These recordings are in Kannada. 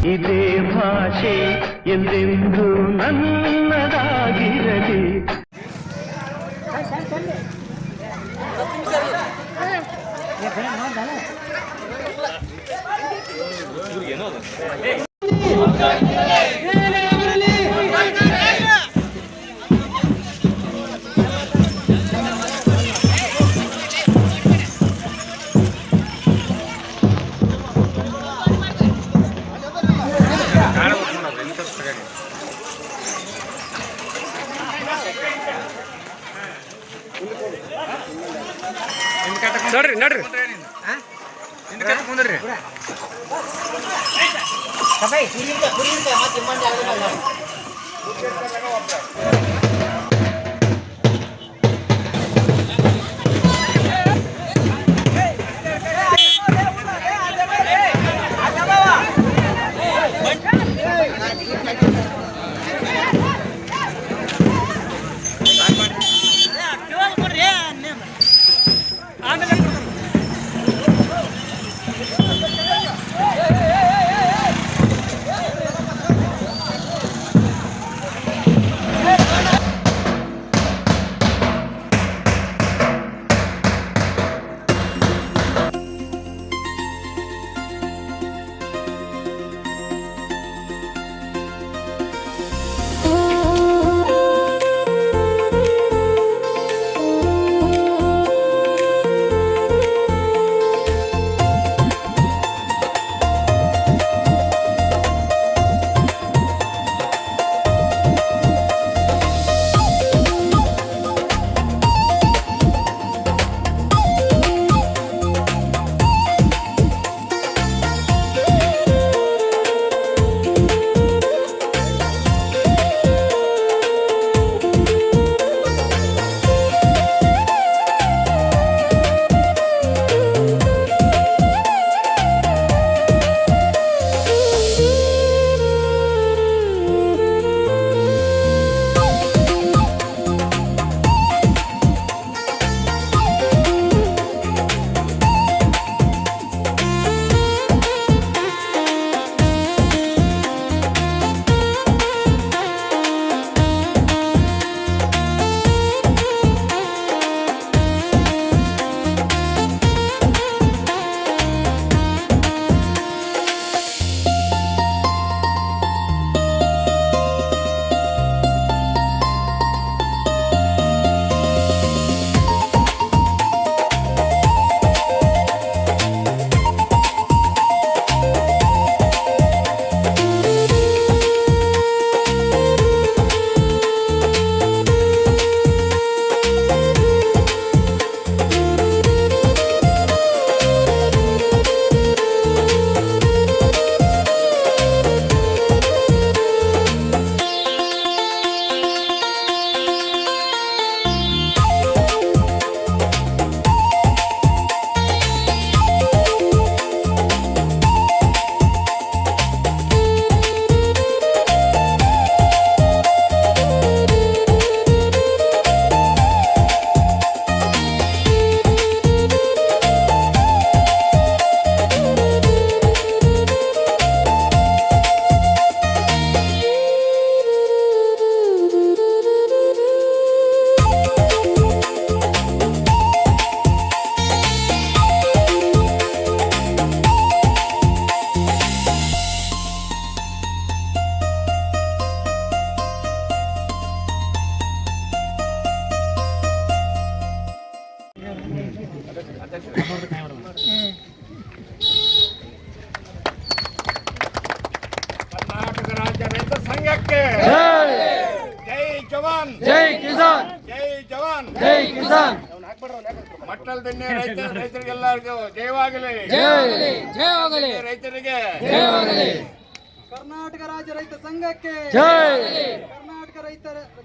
ಇದೇ ಭಾಷೆ ಎಂದೆಂದು ನನ್ನದಾಗಿರಲಿ. ನೋಡ್ರಿ ನೋಡ್ರಿ ಕುಂದ್ರಿ ಕರ್ನಾಟಕ ರಾಜ್ಯ ರೈತ ಸಂಘಕ್ಕೆ ಜೈ ಜವಾನ್ ಜೈ ಕಿಸಾನ್ ಜೈ ಜವಾನ್ ಜೈ ಕಿಸಾನ್ ಮಟ್ಟಲ್ ದಿನ್ನೆ ರೈತರಿಗೆಲ್ಲರಿಗೂ ಜಯವಾಗಲಿ ಜಯವಾಗಲಿ ಜಯವಾಗಲಿ ರೈತರಿಗೆ ಜಯವಾಗಲಿ ಕರ್ನಾಟಕ ರಾಜ್ಯ ರೈತ ಸಂಘಕ್ಕೆ ಜಯವಾಗಲಿ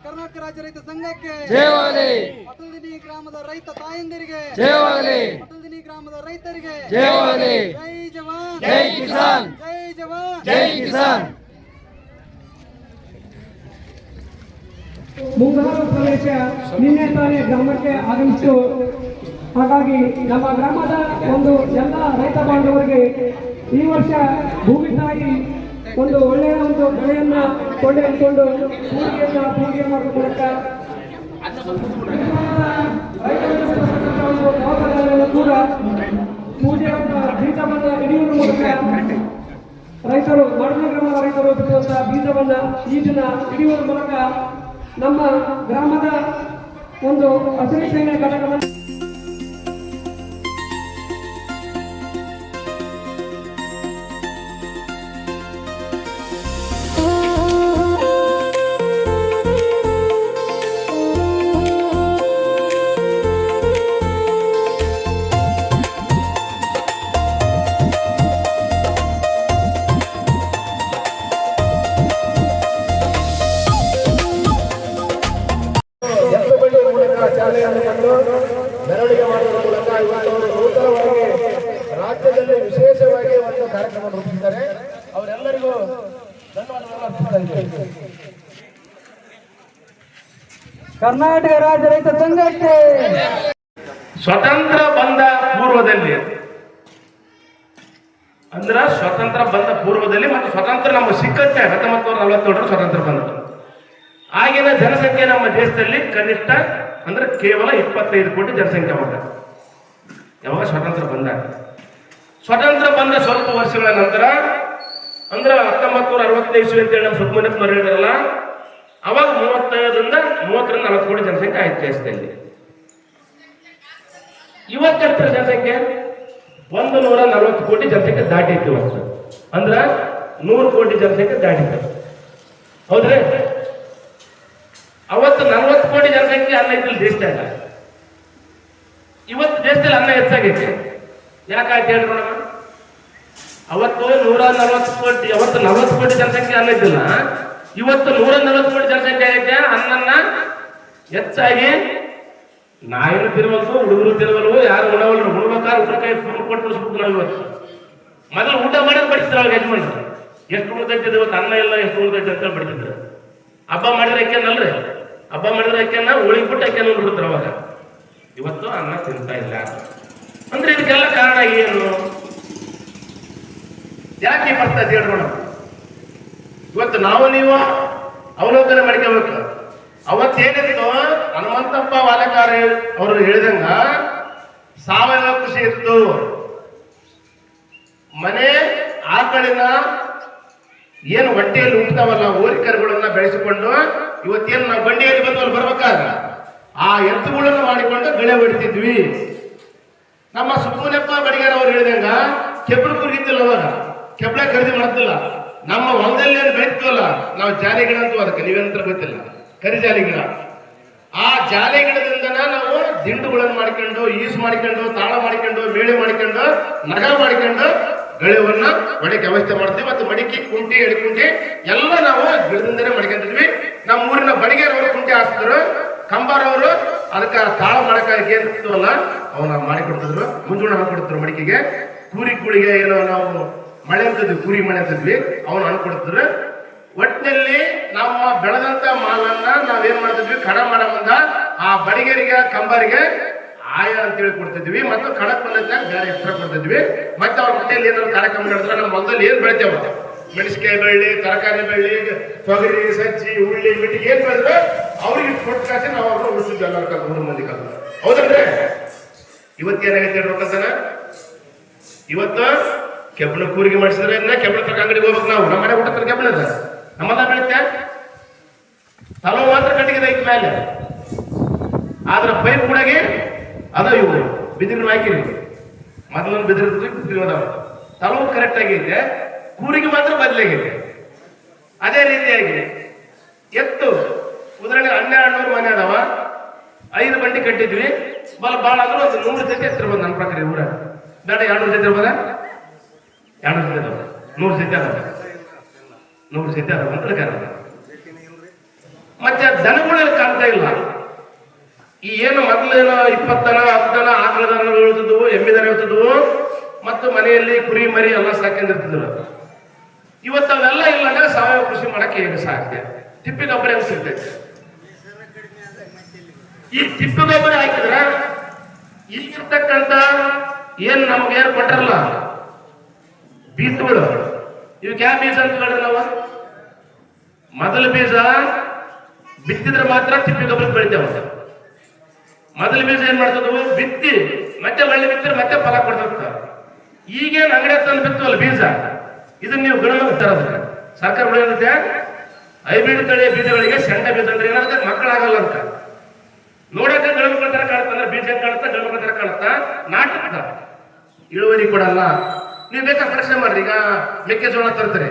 ಕರ್ನಾಟಕ ರಾಜ್ಯ ರೈತ ಸಂಘಕ್ಕೆ ಜಯವಾಗಲಿ ಮಟಲ್ದಿನಿ ಗ್ರಾಮದ ರೈತ ತಾಯಂದಿರಿಗೆ ಜಯವಾಗಲಿ ಮಟಲ್ದಿನಿ ಗ್ರಾಮದ ರೈತರಿಗೆ ಜಯವಾಗಲಿ ಜೈ ಜವಾನ್ ಜೈ ಕಿಸಾನ್ ಜೈ ಜವಾನ್ ಜೈ ಕಿಸಾನ್ ಮುಂಗಾರು ಪ್ರವೇಶ ನಿನ್ನೆ ತಾನೇ ಗ್ರಾಮಕ್ಕೆ ಆಗಮಿಸಿತು. ಹಾಗಾಗಿ ನಮ್ಮ ಗ್ರಾಮದ ಒಂದು ಎಲ್ಲ ರೈತ ಬಾಂಧವರಿಗೆ ಈ ವರ್ಷ ಭೂಮಿ ತಾಯಿ ಒಂದು ಒಳ್ಳೆಯ ಒಂದು ಬೆಳೆಯನ್ನ ಕೊಂಡೊಯ್ದುಕೊಂಡು ಪೂಜೆ ಮಾಡುವ ಮೂಲಕ ಒಂದು ದವಾಖಾನೆಯನ್ನು ಕೂಡ ಪೂಜೆಯನ್ನು ಬೀಜವನ್ನು ಹಿಡಿಯುವ ಮೂಲಕ ರೈತರು ಮಡಲ ಗ್ರಾಮದ ರೈತರು ಬಿಡುವಂತಹ ಬೀಜವನ್ನ ಈ ದಿನ ಹಿಡಿಯುವ ಮೂಲಕ ನಮ್ಮ ಗ್ರಾಮದ ಒಂದು ಹಸಿರು ಸೇನೆ ಘಟಕವನ್ನು ಮೆರವಣಿಗೆ ಮಾಡುವ ಮೂಲಕ ಇವತ್ತು ನೂತನವಾಗಿ ರಾಜ್ಯದಲ್ಲಿ ವಿಶೇಷವಾಗಿ ಒಂದು ಕಾರ್ಯಕ್ರಮ ರೂಪಿಸಿದ್ದಾರೆ. ಅವರೆಲ್ಲರಿಗೂ ಧನ್ಯವಾದಗಳು. ಕರ್ನಾಟಕ ರಾಜ್ಯ ರೈತ ಸಂಘಕ್ಕೆ ಸ್ವತಂತ್ರ ಬಂದ ಪೂರ್ವದಲ್ಲಿ ಅಂದ್ರ ಸ್ವತಂತ್ರ ಬಂದ ಪೂರ್ವದಲ್ಲಿ ಮತ್ತು ಸ್ವತಂತ್ರ ನಮ್ಮ ಸಿಕ್ಕತ್ತೆ 1947 ಸ್ವತಂತ್ರ ಬಂತು. ಆಗಿನ ಜನಸಂಖ್ಯೆ ನಮ್ಮ ದೇಶದಲ್ಲಿ ಕನಿಷ್ಠ ಅಂದ್ರೆ ಕೇವಲ 25 ಕೋಟಿ ಜನಸಂಖ್ಯೆ ಮಾತ್ರ. ಯಾವಾಗ ಸ್ವತಂತ್ರ ಬಂದ ಸ್ವಲ್ಪ ವರ್ಷಗಳ ನಂತರ ಅಂದ್ರೆ 1965 ಇಸ್ವಿ ಅಂತೇಳಿ ನಮ್ಮ ಸುಬ್ರಹ್ಮಣ್ಯಪ್ಪ ಹೇಳಿದ್ರಲ್ಲ, ಅವಾಗ 35ರಿಂದ 40 ಕೋಟಿ ಜನಸಂಖ್ಯೆ ಆಯ್ತು ದೇಶದಲ್ಲಿ. ಇವತ್ತೆಷ್ಟರ ಜನಸಂಖ್ಯೆ 140 ಕೋಟಿ ಜನಸಂಖ್ಯೆ ದಾಟಿತ್ತು. ಇವತ್ತು ಅಂದ್ರ 100 ಕೋಟಿ ಜನಸಂಖ್ಯೆ ದಾಟಿತ್ತು. ಹೌದ್ರಿ? ಅವತ್ತು 40 ಕೋಟಿ ಜನಸಂಖ್ಯೆ ಅನ್ನ ಇದ್ದಿಲ್ಲ ದೇಶದಾಗ. ಇವತ್ತು ದೇಶದಲ್ಲಿ ಅನ್ನ ಹೆಚ್ಚಾಗೈತೆ. ಯಾಕಾಯ್ತು ಹೇಳಿ ನೋಡೋಣ. ಅವತ್ತು 140 ಕೋಟಿ, ಅವತ್ತು 40 ಕೋಟಿ ಜನಸಂಖ್ಯೆ ಅನ್ನ ಇದ್ದಿಲ್ಲ. ಇವತ್ತು 140 ಕೋಟಿ ಜನಸಂಖ್ಯೆ ಆಗೈತೆ. ಅನ್ನನ್ನ ಹೆಚ್ಚಾಗಿ ನಾಯಿನು ತಿರುವಲ್ದು, ಹುಡುಗರು ತಿರುವಲ್ವು, ಯಾರು ಉಣವಲ್ರು. ಉಣ್ಬೇಕಾದ್ರೆ ಉಪ್ಪಿನಕಾಯಿ ಕೊಟ್ಟು ಉಳಿಸ್ಬೇಕು ನಾವು. ಇವತ್ತು ಮೊದಲು ಊಟ ಮಾಡೋದು ಬಡಿಸಿದ್ರು ಅವಾಗ ಯಜಮಾನ್ರು. ಎಷ್ಟು ಉಳಿದೈತಿದ್ರು ಇವತ್ತು ಅನ್ನ ಇಲ್ಲ, ಎಷ್ಟು ಉಳಿದೈತೆ ಅಂತ ಬಡಿಸಿದ್ರು. ಹಬ್ಬ ಮಾಡಿದ್ರೆ ಅಕ್ಕಿಯನ್ನಲ್ರಿ, ಹಬ್ಬ ಮಾಡಿದ್ರೆ ಅಕ್ಕಿಯನ್ನ ಉಳಿಬಿಟ್ಟು ಅಕ್ಕಿಯನ್ನು ಉಂಡ್ಬಿಡ್ತಾರೆ ಅವಾಗ. ಇವತ್ತು ಅನ್ನ ತಿಂತಾ ಇಲ್ಲ ಅಂದ್ರೆ ಇದಕ್ಕೆಲ್ಲ ಕಾರಣ ಏನು? ಯಾಕೆ ಬರ್ತಾ ಇದೆ ಹೇಳೋಣ. ಇವತ್ತು ನಾವು ನೀವು ಅವಲೋಕನ ಮಾಡ್ಕೋಬೇಕು. ಅವತ್ತೇನಿತ್ತು ಹನುಮಂತಪ್ಪ ವಾಲಕಾರ ಅವರು ಹೇಳಿದಂಗ ಸಾವಯವ ಕೃಷಿ ಇತ್ತು. ಮನೆ ಆಕಳಿನ ಏನು ಹೊಟ್ಟೆಯಲ್ಲಿ ಉಂಟಾವಲ್ಲ ಹೋರಿಕರುಗಳನ್ನ ಬೆಳೆಸಿಕೊಂಡು ಇವತ್ತೇನು ನಾವು ಬಂಡಿಯಲ್ಲಿ ಬಂದು ಅಲ್ಲಿ ಬರ್ಬೇಕಾದ್ರೆ ಆ ಎತ್ತುಗಳನ್ನು ಮಾಡಿಕೊಂಡು ಬೆಳೆ ಹೊಡಿತಿದ್ವಿ. ನಮ್ಮ ಸುಬ್ಬನಪ್ಪ ಬಡಿಗಾರ ಅವ್ರು ಹೇಳಿದಂಗ ಕೆಬ್ಬಳು ಕುರಿತಿಲ್ಲ, ಅವಾಗ ಕೆಬ್ಬಳೆ ಖರೀದಿ ಮಾಡ್ತಿಲ್ಲ. ನಮ್ಮ ಹೊಲದಲ್ಲಿ ಏನು ಬೆಳೀತೀವಲ್ಲ ನಾವು ಜಾಲಿ ಗಿಡ ಅಂತೂ, ಅದಕ್ಕೆ ನೀವೇನಂತ ಗೊತ್ತಿಲ್ಲ, ಕರಿ ಜಾಲಿ ಗಿಡ. ಆ ಜಾಲಿ ಗಿಡದಿಂದ ನಾವು ದಿಂಡುಗಳನ್ನು ಮಾಡಿಕೊಂಡು, ಈಸು ಮಾಡಿಕೊಂಡು, ತಾಳ ಮಾಡಿಕೊಂಡು, ಮೇಳೆ ಮಾಡಿಕೊಂಡು, ನಗ ಮಾಡಿಕೊಂಡು ಗೆಳೆಯವನ್ನ ಒಡಕೆ ವ್ಯವಸ್ಥೆ ಮಾಡ್ತೀವಿ. ಮತ್ತು ಮಡಿಕೆ, ಕುಂಟಿ, ಎಡಿಕುಂಟಿ ಎಲ್ಲ ನಾವು ಗಿಡದಿಂದನೇ ಮಾಡ್ಕೊಂಡಿದ್ವಿ. ನಮ್ಮ ಊರಿನ ಬಡಿಗೆರವರು ಕುಂಟಿ ಹಾಕ್ತಿದ್ರು, ಕಂಬಾರವರು ಅದಕ್ಕೆ ತಾಳ ಮಾಡಕ್ಕೆ ಏನಿರ್ತವಲ್ಲ ಅವನ್ನ ಮಾಡಿಕೊಡ್ತಿದ್ರು. ಮುಂಜೂಣ ಹಾಕೊಡ್ತಿದ್ರು ಮಡಿಕೆಗೆ. ಕೂಳಿಗೆ ಏನೋ ನಾವು ಮಳೆ ಅಂತಿದ್ವಿ, ಕೂರಿ ಮಳೆ ಅಂತಿದ್ವಿ, ಅವನು ಅನ್ಕೊಡ್ತಿದ್ರು. ಒಟ್ಟಿನಲ್ಲಿ ನಮ್ಮ ಬೆಳೆದಂತ ಮಾಲನ್ನ ನಾವೇನ್ ಮಾಡ್ತಿದ್ವಿ, ಕಡ ಮಾಡ ಮುಂದ ಆ ಬಡಿಗೆರಿಗೆ, ಕಂಬರಿಗೆ ಆಯ ಅಂತೇಳಿ ಕೊಡ್ತಿದ್ವಿ. ಮತ್ತು ಕಡಕ್ ಬಂದಾಗ ಬೇರೆ ಎಕ್ಸ್ಟ್ರಾ ಕೊಡ್ತಿದ್ವಿ. ಮತ್ತೆ ಅವ್ರ ಮನೆಯಲ್ಲಿ ಏನಾದ್ರು ಕಾರ್ಯಕ್ರಮ ನಡೆದ್ರೆ ನಮ್ಮ ಹೊಲದಲ್ಲಿ ಏನ್ ಬೆಳಿತೇವ, ಮೆಣಸಿನಕಾಯಿ ಬೆಳ್ಳಿ, ತರಕಾರಿ ಬೆಳ್ಳಿ, ತೊಗರಿ, ಸಜ್ಜಿ, ಉಳ್ಳಿ, ಮಿಟ್ಟಿಗೆ ಏನ್ ಬೆಳೆದ್ರೆ ಅವ್ರಿಗೆ ಕೊಟ್ಟು ಕಾಸಿ ನಾವು ಅವ್ರನ್ನ ಉಳಿಸಿದ್ವಿ. ಎಲ್ಲರ 3 ಮಂದಿ ಕಲ್ತು. ಹೌದಲ್ರಿ? ಇವತ್ತೇನಾಗೈತೆ ಹೇಳ್ಬೇಕಂತಾನ, ಇವತ್ತು ಕೆಬ್ಬಣ ಕೂರಿಗೆ ಮಾಡಿಸಿದ್ರೆ ಇನ್ನ ಕೆಬ್ಬಣ ತರಕ ಅಂಗಡಿಗೆ ಹೋಗ್ಬೇಕು. ನಾವು ನಮ್ಮ ಮನೆ ಊಟ ಕೆಬ್ಬಣ ಅದ ನಮ್ಮದ ಬೆಳಿತೆ ತಲೋ ಮಾತ್ರ ಕಟ್ಟಿಗೆ ಐತಿ ಮೇಲೆ. ಆದ್ರ ಪೈಪ್ ಕೂಡಾಗಿ ಅದ ಇವು ಬಿದಿರು ಹಾಕಿರಿ. ಮೊದಲೊಂದು ಬಿದಿರು ಅದಾವ, ತಲವು ಕರೆಕ್ಟ್ ಆಗೈತೆ, ಕೂರಿಗೆ ಮಾತ್ರ ಬದಲಾಗೈತೆ. ಅದೇ ರೀತಿಯಾಗಿ ಎತ್ತು ಉದಾಹರಣೆ 1200 ಮನೆ ಅದಾವ, 5 ಬಂಡಿ ಕಟ್ಟಿದ್ವಿ. ಭಾಳ ಅಂದ್ರೆ ಒಂದು 100 ಜೊತೆ ಎತ್ತಿರ್ಬೋದು ನನ್ನ ಪ್ರಕಾರ ಊರ. ಬೇಡ 200 ಜೊತೆ ಇರ್ಬೋದ? 200 ಜೊತೆ ಅದಾವ, 100 ಜೊತೆ ಅದಾವ, 100 ಜೊತೆ ಅದಾವ ಅಂತ ಪ್ರಕಾರ. ಮತ್ತೆ ದನಗಳಲ್ಲಿ ಕಾಣ್ತಾ ಇಲ್ಲ. ಈ ಏನು ಮೊದಲೇನೋ 20 ದನ 10 ದನ ಆಕಳ ದನಗಳು ಇರ್ತಿದ್ವು, ಎಮ್ಮೆ ದನ ಇರ್ತಿದ್ವು, ಮತ್ತು ಮನೆಯಲ್ಲಿ ಕುರಿ ಮರಿ ಎಲ್ಲ ಸಾಕೊಂಡಿರ್ತಿದ್ರು. ಇವತ್ತು ಅವೆಲ್ಲ ಇಲ್ಲಾಗ ಸಾವಯವ ಕೃಷಿ ಮಾಡಕ್ಕೆ ಹೇಗೆ ಸಾಧ್ಯ? ತಿಪ್ಪಿ ಗೊಬ್ಬರ ಹೆಂಗ್ ಸಿಗ್ತೈತೆ? ಈ ತಿಪ್ಪಿ ಗೊಬ್ಬರ ಹಾಕಿದ್ರ ಇಲ್ಲಿರ್ತಕ್ಕಂಥ ಏನ್ ನಮ್ಗೆ ಏನು ಕೊಟ್ಟಾರಲ್ಲ ಬೀಜಗಳು, ಇವಕ್ಕೆ ಯಾವ ಬೀಜ ಅಂತ ಹೇಳ್ರಿ ನಾವು? ಮೊದಲ ಬೀಜ ಬಿತ್ತಿದ್ರೆ ಮಾತ್ರ ತಿಪ್ಪಿ ಗೊಬ್ಬರ ಬೆಳಿತೇವೆ. ಮೊದಲ ಬೀಜ ಏನ್ ಮಾಡ್ತದವು? ಬಿತ್ತಿ ಮತ್ತೆ ಒಳ್ಳೆ ಬಿತ್ತಿದ್ರೆ ಮತ್ತೆ ಫಲ ಕೊಡ್ತದ. ಈಗೇನು ಅಂಗಡಿ ತಂದು ಬಿತ್ತವಲ್ಲ ಬೀಜ, ಇದನ್ನ ನೀವು ಗಿಡಕ್ಕೆ ತರೋದ್ರೆ ಸರ್ಕಾರ ಬೆಳೆಯುತ್ತೆ. ಹೈಬ್ರಿಡ್ ತಳಿಯ ಬೀಜಗಳಿಗೆ ಸೆಂಡ ಬೀಜ ಅಂದ್ರೆ ಏನಾಗುತ್ತೆ? ಮಕ್ಕಳಾಗಲ್ಲ ಅಂತ. ನೋಡಕ್ಕೆ ಗಣಮಕ್ಕಳ ತರ ಕಾಣುತ್ತೆ, ಅಂದ್ರೆ ಬೀಜ ಕಾಣುತ್ತಾ ಗಣಮಕ್ಕಳ ತರ ಕಾಣುತ್ತಾ, ನಾಟಕ ಇಳುವರಿ ಕೊಡಲ್ಲ. ನೀವು ಬೇಕಾದ್ರೆ ಪ್ರಶ್ನೆ ಮಾಡ್ರಿ. ಈಗ ಮೆಕ್ಕೆಜೋಳ ತರ್ತಾರೆ,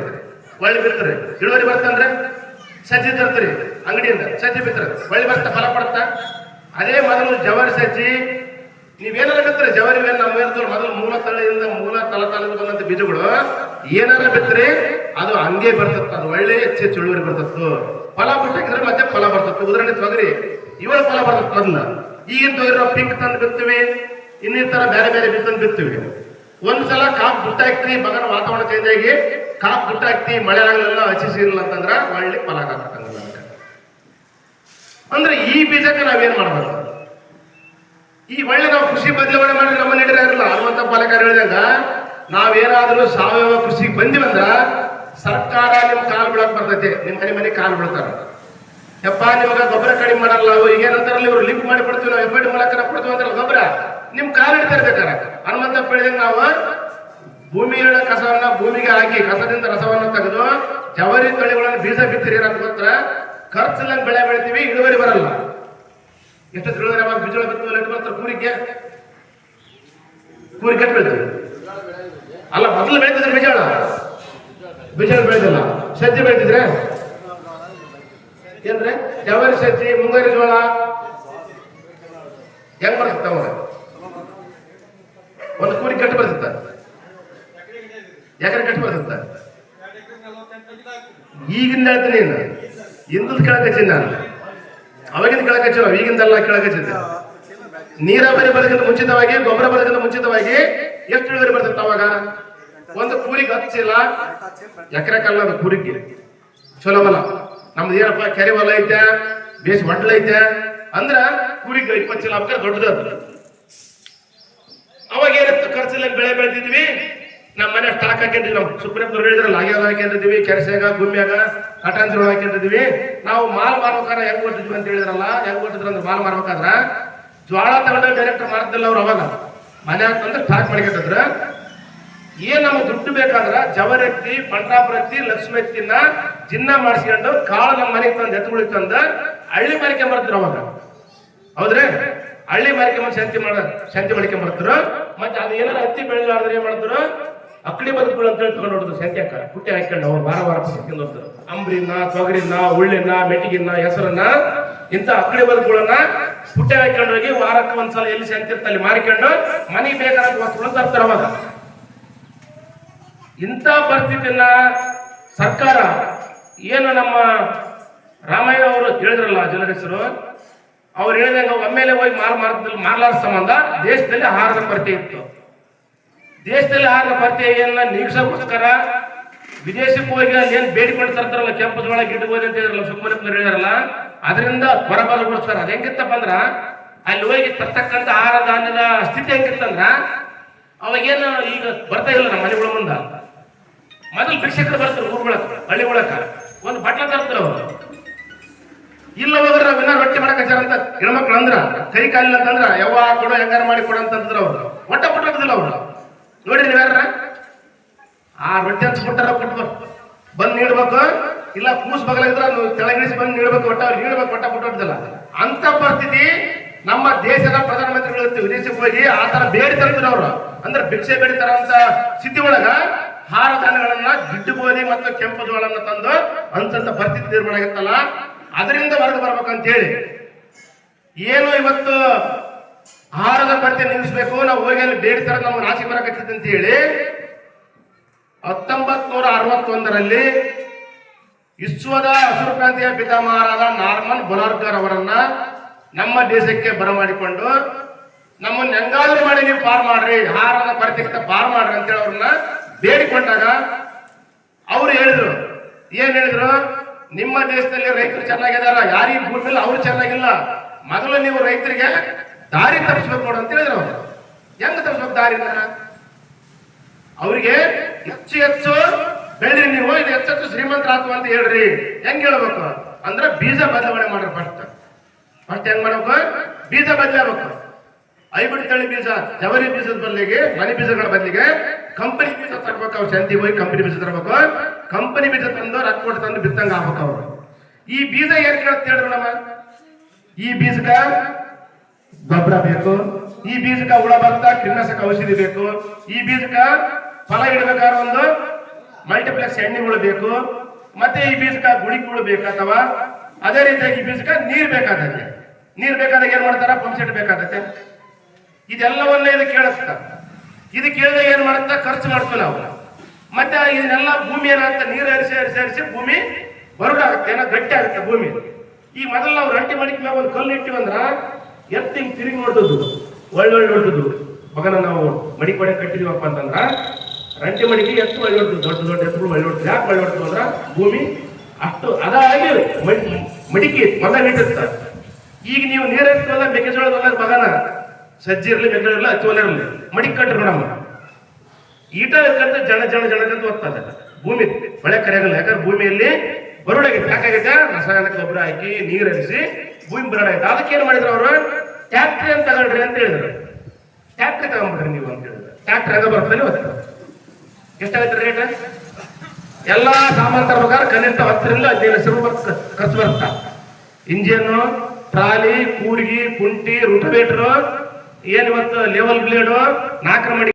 ಒಳ್ಳೆ ಬಿಡ್ತಾರೆ, ಇಳುವರಿ ಬರ್ತಂದ್ರೆ ಸಜ್ಜಿ ತರ್ತೀರಿ ಅಂಗಡಿಯಿಂದ, ಸಜ್ಜಿ ಬಿತ್ತಾರೆ, ಒಳ್ಳೆ ಬರ್ತಾ ಫಲ ಕೊಡುತ್ತಾ? ಅದೇ ಮೊದಲು ಜವಾರಿ ಸಜ್ಜಿ ನೀವೇನಾರ ಬಿತ್ತರೆ, ಜವಾರಿ ನಮ್ಮ ಮೊದಲು ಮೂಲ ತಳಿಯಿಂದ ಮೂಲ ತಲತಾಲದಿಂದ ಬಂದಂತ ಬೀಜಗಳು ಏನಾರ ಬಿತ್ತರೆ ಅದು ಹಂಗೆ ಬರ್ತತ್ತು, ಅದು ಒಳ್ಳೆ ಹೆಚ್ಚು ಇಳುವರಿ ಬರ್ತತ್ತು. ಫಲ ಬಿಟ್ಟಾಕಿದ್ರೆ ಮತ್ತೆ ಫಲ ಬರ್ತತ್ತು. ಉದಾಹರಣೆ ತೊಗರಿ ಇವಾಗ ಫಲ ಬರ್ತದೆ ಮೊದಲು. ಈಗಿನ ತೊಗರಿ ನಾವು ಪಿಂಕ್ ತಂದು ಬಿತ್ತೀವಿ, ಇನ್ನಿತರ ಬೇರೆ ಬೇರೆ ಬೀಜ ತಂದು ಬಿತ್ತೀವಿ. ಒಂದ್ಸಲ ಕಾಪ್ ಬುಟ್ಟ ಹಾಕ್ತಿ, ಮಗನ ವಾತಾವರಣ ಚೇಂಜ್ ಆಗಿ ಕಾಪ್ ಬುಟ್ಟ ಹಾಕ್ತಿ, ಮಳೆ ಆಗಲಿಲ್ಲ, ಹಸಿಸಿರಲಿಲ್ಲ ಅಂತಂದ್ರ ಒಳ್ಳೆ ಫಲ ಆಗತ್ತಂಗ. ಅಂದ್ರೆ ಈ ಬೀಜಕ್ಕೆ ನಾವೇನ್ ಮಾಡ್ಬೇಕು? ಈ ಒಳ್ಳೆ ನಾವು ಕೃಷಿ ಬದಲಾವಣೆ ಮಾಡಿ ನಮ್ಮ ನೀಡರ ಇರಲ್ಲ. ಹನುಮಂತ ಪಾಲಕರು ಹೇಳಿದಾಗ ನಾವೇನಾದ್ರೂ ಸಾವಯವ ಕೃಷಿಗೆ ಬಂದಿವಂದ್ರ ಸರ್ಕಾರ ನಿಮ್ ಕಾಲು ಬಿಡಕ್ ಬರ್ತೈತೆ, ನಿಮ್ ಮನೆ ಕಾಲು ಬಿಡ್ತಾರ. ಯಪ್ಪ ನಿಮ್ಗೆ ಗೊಬ್ಬರ ಕಡಿಮೆ ಮಾಡಲ್ಲ, ಈಗೇನಂತಾರಲ್ಲ ಇವ್ರು ಲಿಂಕ್ ಮಾಡಿ ಕೊಡ್ತೀವಿ, ನಾವು FID ಮೂಲಕ ಕೊಡ್ತೀವಿ ಅಂತ ಗೊಬ್ಬರ ನಿಮ್ ಕಾಲು ಹಿಡಿತಾ ಇರ್ಬೇಕಾರ. ಹನುಮಂತ ಹೇಳಿದಾಗ ನಾವು ಭೂಮಿಯ ಕಸವನ್ನ ಭೂಮಿಗೆ ಹಾಕಿ ಕಸದಿಂದ ರಸವನ್ನು ತೆಗೆದು ಜವರಿ ತಳಿಗಳನ್ನು ಬೀಜ ಬಿತ್ತಿರಿ ಅಂತ ಗೊತ್ತರ. ಖರ್ಚಿಲ್ಲ ಬೆಳೆ ಬೆಳಿತೀವಿ, ಇಳುವರಿ ಬರಲ್ಲ. ಎಷ್ಟು ಇಳುವರಿ ಬೀಜ ಬಿತ್ತೀವಿ ಎಷ್ಟು ಬರ್ತಾರೆ? ಕೂರಿಗೆ ಕೆಟ್ಟು ಬೆಳಿತೀವಿ ಅಲ್ಲ. ಮೊದಲು ಬೆಳಿತಿದ್ರೆ ಬೀಜ ಬೆಳೆದಿಲ್ಲ, ಸಜ್ಜಿ ಬೆಳಿತಿದ್ರೆ ಏನ್ರೆ ಜವಾರಿ ಸಜ್ಜಿ, ಮುಂಗಾರಿ ಜೋಳ ಹೆಂಗ್ ಬರ್ತಿತ್ತ? ಒಂದು ಕೂರಿ ಕಟ್ಟು ಬರ್ತಿತ್ತ, ಎಕರೆ ಕಟ್ಟು ಬರ್ತಿತ್ತ. ಈಗಿಂದ ಹೇಳ್ತೀನಿ ನೀನು, ಹಿಂದದ್ ಕೆಳಕಚ್ಚಿ ನಾನು, ಅವಾಗಿಂದ ಕೆಳಕಚ್ಚಿ, ಈಗಿಂದೆಲ್ಲ ಕೆಳಕಚ್ಚಿದ್ದೆ. ನೀರಾವರಿ ಬರೋದಕ್ಕಿಂತ ಮುಂಚಿತವಾಗಿ, ಗೊಬ್ಬರ ಬರೋದಕ್ಕಿಂತ ಮುಂಚಿತವಾಗಿ ಎಷ್ಟು ಇಳುವರಿ ಬರ್ತಿತ್ತು ಅವಾಗ? ಒಂದು ಕೂರಿಗೆ ಹಚ್ಚಿಲ್ಲ, ಎಕರೆ ಕಲ್ಲ ಅದು ಕೂರಿಗೆ ಚಲೋವಲ್ಲ. ನಮ್ದು ಏನಪ್ಪ ಕೆರೆ ಹೊಲ ಐತೆ, ಬೇಸ್ ಹೊಟ್ಲ ಐತೆ ಅಂದ್ರ ಕೂರಿಗೆ 20 ಚೀಲ ಹಾಕ ದೊಡ್ಡದು. ಅವಾಗ ಏನಿತ್ತು? ಖರ್ಚಿಲ್ಲ ಬೆಳೆ ಬೆಳೆದಿದ್ವಿ, ನಮ್ಮ ಮನೆ ಸ್ಟಾಕ್ ಹಾಕಿದ್ವಿ. ನಾವು ಸುಪ್ರೀಂ ಕೋರ್ಟ್ ಹೇಳಿದ್ರಲ್ಲ, ಹಾಗೆ ಹಾಕಿದ್ವಿ, ಕೆರೆಸಾಗ ಗುಮ್ಯಾಗ ಕಟಾಂತರ ಹಾಕಿದ್ವಿ. ನಾವು ಮಾಲ್ ಮಾರ್ಬೇಕಾದ್ರೆ ಹೆಂಗ್ ಕೊಟ್ಟಿದ್ವಿ ಅಂತ ಹೇಳಿದ್ರಲ್ಲ, ಹೆಂಗ್ ಕೊಟ್ಟಿದ್ರು ಅಂದ್ರೆ ಮಾಲ್ ಮಾರ್ಬೇಕಾದ್ರ ಜ್ವಾಳ ತಗೊಂಡ ಡೈರೆಕ್ಟ್ ಮಾಡ್ತಿಲ್ಲ ಅವ್ರು. ಅವಾಗ ಮನೆ ಹಾಕಂದ್ರೆ ಸ್ಟಾಕ್ ಮಾಡ್ಕೊತಿದ್ರ. ಏನ್ ನಮ್ಗೆ ದುಡ್ಡು ಬೇಕಾದ್ರ ಜವರತ್ತಿ, ಪಂಡ್ರಾಪುರತ್ತಿ, ಲಕ್ಷ್ಮಿ ಎತ್ತಿನ ಚಿನ್ನ ಮಾಡಿಸ್ಕೊಂಡು ಕಾಳು ನಮ್ಮ ಮನೆಗೆ ತಂದು ಎತ್ತುಗಳಿಗೆ ತಂದ ಹಳ್ಳಿ ಮಾರಿಕೆ ಮಾಡಿದ್ರು ಅವಾಗ. ಹೌದ್ರಿ? ಹಳ್ಳಿ ಮಾರಿಕೆ ಮಾಡಿ ಶಾಂತಿ ಮಾಡಿಕೆ ಮಾಡ್ತಾರೆ. ಮತ್ತೆ ಅದು ಏನಾರ ಹತ್ತಿ ಬೆಳೆದಾದ್ರೆ ಏನ್ ಮಾಡಿದ್ರು? ಅಕ್ಕಡಿ ಬದುಕುಗಳು ಅಂತ ಹೇಳಿ ತಗೊಂಡು ಹೊಡ್ದು ಸಂಖ್ಯಾಕ ಪುಟ್ಟಿ ಹಾಕೊಂಡು ಅವ್ರು ವಾರ ತಿಂದು ಹೋಗ್ತಾರೆ. ಅಂಬ್ರಿನ, ತೊಗರಿನ, ಉಳ್ಳಿನ, ಮೆಟ್ಟಿಗಿನ, ಹೆಸರನ್ನ ಇಂಥ ಅಕ್ಕಡಿ ಬದುಕುಗಳನ್ನ ಪುಟ್ಟೆ ಹಾಕೊಂಡು ಹೋಗಿ ವಾರಕ್ಕೆ ಒಂದ್ಸಲ ಎಲ್ಲಿ ಶಾಂತಿ ಇರ್ತ ಅಲ್ಲಿ ಮಾರಿಕೊಂಡು ಮನೆಗೆ ಬೇಕಾದ ವಸ್ತುಗಳು ತರ್ತಾರೆ ಅವಾಗ. ಇಂಥ ಪರಿಸ್ಥಿತಿಯನ್ನ ಸರ್ಕಾರ ಏನು ನಮ್ಮ ರಾಮಯ್ಯ ಅವರು ಹೇಳಿದ್ರಲ್ಲ ಜಲಗಸರು, ಅವ್ರು ಹೇಳಿದಂಗ ಒಮ್ಮೆಲೆ ಹೋಗಿ ಮಾರ್ಲಾರ ಸಂಬಂಧ ದೇಶದಲ್ಲಿ ಆಹಾರದ ಕೊರತೆ ಇತ್ತು. ದೇಶದಲ್ಲಿ ಆಹಾರದ ಕೊರತೆಯನ್ನ ನೀಗಿಸೋಕ್ಕೋಸ್ಕರ ವಿದೇಶಕ್ಕೆ ಹೋಗಿ ಅಲ್ಲಿ ಏನ್ ಬೇಡಿಕೊಂಡು ತರ್ತಾರಲ್ಲ, ಕೆಂಪು ಜೋಳ ಗಿಡ್ಬೋದು ಅಂತ ಹೇಳಿದ್ರಲ್ಲ, ಸುಮ್ಮನೆ ಹೇಳಿದಾರಲ್ಲ, ಅದರಿಂದ ಹೊರಬರಗೋಸ್ಕರ ಅದ್ ಹೆಂಗಿತ್ತಪ್ಪ ಅಂದ್ರ ಅಲ್ಲಿ ಹೋಗಿ ತರ್ತಕ್ಕಂಥ ಆಹಾರ ಧಾನ್ಯದ ಸ್ಥಿತಿ ಹೆಂಗಿತ್ತಂದ್ರ ಅವಾಗೇನು ಈಗ ಬರ್ತಾ ಇಲ್ಲ ನಮ್ಮ ಮನೆಗಳ ಮುಂದ. ಮೊದಲು ಭಿಕ್ಷಕರು ಬರ್ತಾರೆ ಊರುಗಳಕ, ಹಳ್ಳಿಗಳಕ ಒಂದು ಬಟ್ಲ ತರ್ತಾರೆ ಅವರು. ಇಲ್ಲ ಹೋದ್ರೆ ನಾವ್ ಇನ್ನ ರೊಟ್ಟಿ ಮಾಡಕ್ ಹಚ್ಚಾರಂತ ಹೆಣ್ಮಕ್ಳು ಅಂದ್ರ ಕೈ ಕಾಲಿಲ್ಲ ಅಂತಂದ್ರ ಯಾವ ಕೊಡು ಹೆಂಗಾರ ಮಾಡಿ ಕೊಡು ಅಂತಂದ್ರ ಅವ್ರು ಒಟ್ಟ ಪುಟ್ಟದಿಲ್ಲ ಅವ್ರು. ನೋಡ್ರಿ ನೀವ್ಯಾರ ಆ ರೊಟ್ಟಿ ಹಚ್ಬಿಟ್ಟಾರ ಕೊಟ್ಟು ಬಂದ್ ನೀಡ್ಬೇಕು, ಇಲ್ಲ ಕೂಸ್ ಬಗಲಿದ್ರ ತೆಳಗಿಳಿಸಿ ಬಂದ್ ನೀಡ್ಬೇಕು, ಒಟ್ಟ ಅವ್ರು ನೀಡ್ಬೇಕು, ಒಟ್ಟ ಪುಟ್ಟದಿಲ್ಲ. ಅಂತ ಪರಿಸ್ಥಿತಿ ನಮ್ಮ ದೇಶದ ಪ್ರಧಾನಮಂತ್ರಿಗಳು ವಿದೇಶಕ್ಕೆ ಹೋಗಿ ಆ ತರ ಬೇಡಿ ತರ್ತಾರೆ ಅವ್ರು. ಅಂದ್ರೆ ಭಿಕ್ಷೆ ಬೇಡಿತಾರ ಅಂತ ಸ್ಥಿತಿ ಒಳಗ ಆಹಾರ ಧಾನ್ಯಗಳನ್ನ ಗಿಡ್ಡು ಗೋಧಿ ಮತ್ತು ಕೆಂಪು ಜೋಳನ್ನ ತಂದು ಅಂತ ಪರಿಸ್ಥಿತಿ ನಿರ್ಮಾಣ ಆಗಿತ್ತಲ್ಲ, ಅದರಿಂದ ಹೊರಗೆ ಬರ್ಬೇಕಂತ ಹೇಳಿ ಏನು ಇವತ್ತು ಆಹಾರದ ಕೊರತೆ ನಿಲ್ಲಿಸಬೇಕು, ನಾವು ಹೋಗಿ ಅಲ್ಲಿ ಬೇಡಿತರ ನಮ್ಗೆ ರಾಶಿ ಬರಕತ್ತಿದೆ ಅಂತ ಹೇಳಿ 1961ರಲ್ಲಿ ವಿಶ್ವದ ಹಸಿರು ಕ್ರಾಂತಿಯ ಪಿತಾಮಹರಾದ ನಾರ್ಮನ್ ಬೋರ್ಲಾಗ್ಕರ್ ಅವರನ್ನ ನಮ್ಮ ದೇಶಕ್ಕೆ ಬರಮಾಡಿಕೊಂಡು ನಮ್ಮನ್ನ ಹೆಂಗಾದ್ರೂ ಮಾಡಿ ನೀವು ಪಾರ್ ಮಾಡ್ರಿ, ಆಹಾರದ ಕೊರತೆಗಿಂತ ಪಾರ್ ಮಾಡ್ರಿ ಅಂತೇಳಿ ಅವ್ರನ್ನ ಬೇಡಿಕೊಂಡಾಗ ಅವ್ರು ಹೇಳಿದ್ರು, ಏನ್ ಹೇಳಿದ್ರು? ನಿಮ್ಮ ದೇಶದಲ್ಲಿ ರೈತರು ಚೆನ್ನಾಗಿದಾರ, ಯಾರಿಗೆ ಭೂಮಿಲ್ಲ ಅವ್ರು ಚೆನ್ನಾಗಿಲ್ಲ, ಮೊದಲು ನೀವು ರೈತರಿಗೆ ದಾರಿ ತಪ್ಪಿಸ್ಬೇಕು ನೋಡು ಅಂತ ಹೇಳಿದ್ರು. ಅವ್ರು ಹೆಂಗ ತಪ್ಪಿಸ್ಬೇಕು ದಾರಿನ? ಅವ್ರಿಗೆ ಹೆಚ್ಚು ಬೆಳ್ಳಿ ನೀವು ಇದು ಹೆಚ್ಚು ಶ್ರೀಮಂತರಾತು ಅಂತ ಹೇಳ್ರಿ. ಹೆಂಗ್ ಹೇಳ್ಬೇಕು ಅಂದ್ರೆ ಬೀಜ ಬದಲಾವಣೆ ಮಾಡ್ರಿ. ಫಸ್ಟ್ ಹೆಂಗ್ ಮಾಡ್ಬೇಕು? ಬೀಜ ಬದಲಾಗಬೇಕು. ಹೈಬ್ರಿಡ್ ತಳಿ ಬೀಜ, ಜವರಿ ಬೀಜದ ಬದಲಿಗೆ, ಮನೆ ಬೀಜಗಳ ಬದಲಿಗೆ ಕಂಪನಿ ಬೀಜ ತರ್ಬೇಕು. ಅವ್ರು ಸಂತಿ ಹೋಗಿ ಕಂಪನಿ ಬೀಜ ತರ್ಬೇಕು. ಕಂಪನಿ ಬೀಜ ತಂದು ರೊಕ್ಕ ಕೊಟ್ಟು ತಂದು ಬಿತ್ತಂಗ ಆಗ್ಬೇಕು ಅವ್ರು. ಈ ಬೀಜ ಏನ್ ಕೇಳತ್ ಹೇಳ್ರಿ ನಮ್ಮ, ಈ ಬೀಜಕ್ಕ ಗೊಬ್ಬರ ಬೇಕು, ಈ ಬೀಜಕ್ಕ ಹುಳ ಬರ್ತಾ ಕಿರಣಸಕ ಔಷಧಿ ಬೇಕು, ಈ ಬೀಜಕ್ಕ ಫಲ ಇಡಬೇಕಾದ್ರೆ ಒಂದು ಮಲ್ಟಿಪ್ಲೆಕ್ಸ್ ಎಣ್ಣೆಗಳು ಬೇಕು, ಮತ್ತೆ ಈ ಬೀಜಕ್ಕ ಗುಳಿಗಳು ಬೇಕು. ಅಥವಾ ಅದೇ ರೀತಿಯಾಗಿ ಈ ಬೀಜಕ್ಕ ನೀರ್ ಬೇಕಾದತ್ತೆ. ನೀರ್ ಬೇಕಾದಾಗ ಏನ್ ಮಾಡ್ತಾರ? ಪಂಪ್ ಸೆಟ್ ಬೇಕಾದತ್ತೆ. ಇದೆಲ್ಲವನ್ನ ಇದು ಕೇಳಿಸ್ತ. ಇದು ಕೇಳಿದಾಗ ಏನ್ ಮಾಡುತ್ತಾ? ಖರ್ಚು ಮಾಡ್ತೀವಿ ನಾವು. ಮತ್ತೆ ಇದನ್ನೆಲ್ಲ ಭೂಮಿ ಏನಾಗುತ್ತೆ? ನೀರು ಹರಿಸಿ ಭೂಮಿ ಬರುಡಾಗುತ್ತೆ, ಏನೋ ಗಟ್ಟಿ ಆಗುತ್ತೆ ಭೂಮಿ. ಈ ಮೊದಲು ನಾವು ರಂಟಿ ಮಡಿಕೆ ಮ್ಯಾಗ ಒಂದು ಕಲ್ಲು ಇಟ್ಟಿವಂದ್ರ ಎತ್ತು ಹಿಂಗ್ ತಿರುಗಿ ನೋಡ್ತದ್ದು, ಒಳ್ಳೆ ನೋಡ್ತದ್ದು. ಮಗನ ನಾವು ಮಡಿಕೆ ಒಳಗೆ ಕಟ್ಟಿದೀವಪ್ಪ ಅಂತಂದ್ರ ರಂಟಿ ಮಡಿಕೆ ಎತ್ತು ಒಳ್ಳೆ ನೋಡ್ತದ್ದು, ದೊಡ್ಡ ದೊಡ್ಡ ಎತ್ತುಗಳು ಒಳ್ಳೆ ನೋಡ್ತದೆ. ಯಾಕೆ ಒಳ್ಳೆ ನೋಡ್ತದೆ ಅಂದ್ರ ಭೂಮಿ ಅಷ್ಟು ಅದಾಗಿ ಮಡಿಕೆ ಮೊದಲ ಇಟ್ಟಿರ್ತ. ಈಗ ನೀವು ನೀರು ಹರಿಸ್ತವಲ್ಲ, ಮೆಕ್ಕೆಜೋಳದಲ್ಲ ಮಗನ ಸಜ್ಜಿ ಇರಲಿ, ಮೆಕ್ಕೆಜೋಳ ಇರಲಿ, ಹಚ್ಚಿ ಒಲೆ ಇರಲಿ, ಮಡಿಕೆ ಕಟ್ರಿ ನೋಡಮ್ಮ. ಈಟ ಇರ್ಕಂತ ಜನ ಓದ್ತದೆ. ಭೂಮಿ ಮಳೆ ಕರೆಯಾಗಲ್ಲ. ಯಾಕಂದ್ರೆ ಭೂಮಿಯಲ್ಲಿ ಬರುಡಾಗೈತೆ. ಯಾಕಾಗೈತೆ? ರಾಸಾಯನಿಕ ಗೊಬ್ಬರ ಹಾಕಿ ನೀರು ಹರಿಸಿ ಭೂಮಿ ಬರಡಾಗೈತೆ. ಅದಕ್ಕೆ ಏನ್ ಮಾಡಿದ್ರು ಅವರು? ಟ್ಯಾಕ್ಟ್ರಿ ಅಂತ ತಗೊಳ್ರಿ ಅಂತ ಹೇಳಿದ್ರು. ಟ್ಯಾಕ್ಟ್ರಿ ತಗೊಂಡ್ಬಿಡ್ರಿ ನೀವು ಅಂತ ಹೇಳಿದ್ರು. ಟ್ಯಾಕ್ಟ್ರಿ ಆಗ ಬರ್ತದೆ. ಎಷ್ಟಾಗೈತೆ ರೇಟ್? ಎಲ್ಲಾ ಸಾಮಾನು ತರ್ಬೇಕಾದ್ರೆ ಕನಿಷ್ಠ 10ರಿಂದ 15 ಲಕ್ಷ ಖರ್ಚು ಬರುತ್ತ. ಇಂಜಿನ್, ಟ್ರಾಲಿ, ಕೂರ್ಗಿ, ಕುಂಟಿ, ರೂಟವೇಟ್ರು, ಏನ್ ಇವತ್ತು ಲೆವೆಲ್ ಬ್ಲೇಡು, 4 ಮಡಿ